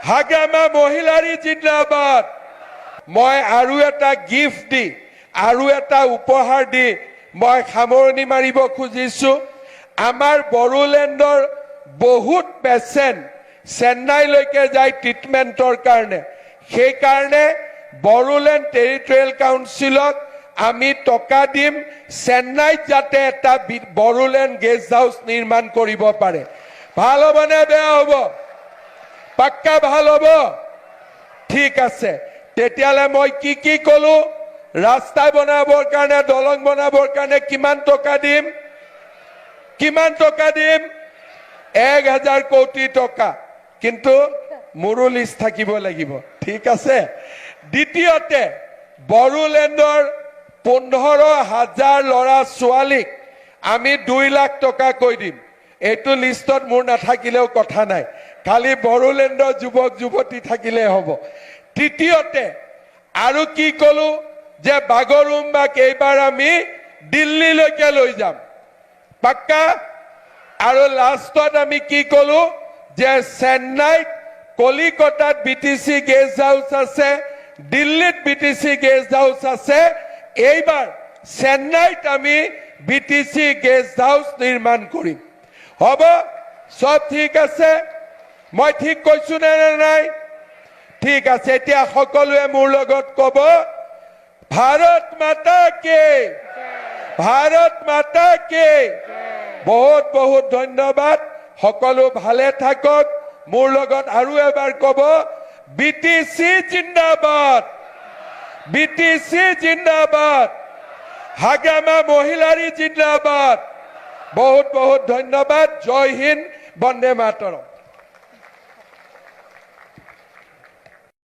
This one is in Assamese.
হাগামা মহিলাৰী জিন্দাবাদ। মই আৰু এটা গিফ্ট দি আৰু এটা উপহাৰ দি মই সামৰণি মাৰিব খুজিছো। আমাৰ বড়োলেণ্ডৰ বহুত পেচেণ্ট চেন্নাইলৈকে যায় ট্ৰিটমেণ্টৰ কাৰণে। সেইকাৰণে বড়োলেণ্ড টেৰিটৰিয়েল কাউন্সিলক আমি টকা দিম চেন্নাইত যাতে এটা বড়োলেণ্ড গেষ্ট হাউচ নিৰ্মাণ কৰিব পাৰে। ভাল হ'বনে বেয়া হ'ব? পাক্কা ভাল হ'ব? ঠিক আছে, তেতিয়াহ'লে মই কি ক'লো? ৰাস্তা বনাবৰ কাৰণে, দলং বনাবৰ কাৰণে কিমান টকা দিম? কিমান টকা দিম? 1000 কোটি টকা। কিন্তু মোৰো লিষ্ট থাকিব লাগিব। ঠিক আছে। দ্বিতীয়তে বড়োলেণ্ডৰ 15,000 ল'ৰা ছোৱালীক আমি 2 লাখ টকা কৈ দিম। এইটো লিষ্টত মোৰ নাথাকিলেও কথা নাই, খালি বড়োলেণ্ডৰ যুৱক যুৱতী থাকিলে হ'ব। তৃতীয়তে আৰু কি ক'লো যে বাগৰুম্বাক এইবাৰ আমি দিল্লীলৈকে লৈ যাম। পাক্কা? আৰু লাষ্টত আমি কি ক'লো যে চেন্নাইত, কলিকতাত বিটিচি গেষ্ট হাউচ আছে, দিল্লীত বিটিচি গেষ্ট হাউচ আছে। এইবাৰ চেন্নাইত আমি বিটিচি গেষ্ট হাউচ নিৰ্মাণ কৰিম। হ'ব? সব ঠিক আছে? মই ঠিক কৈছো নে নাই? ঠিক আছে। এতিয়া সকলোৱে মোৰ লগত ক'ব, ভাৰত মাতা কে, ভাৰত মাতা কে। বহুত বহুত ধন্যবাদ। সকলো ভালে থাকক। মোৰ লগত আৰু এবাৰ ক'ব, বিটিচি জিন্দাবাদ, বিটিচি জিন্দাবাদ, হাগামা মহিলাৰী জিন্দাবাদ। বহুত বহুত ধন্যবাদ। জয় হিন্দ, বন্দে মাতৰম।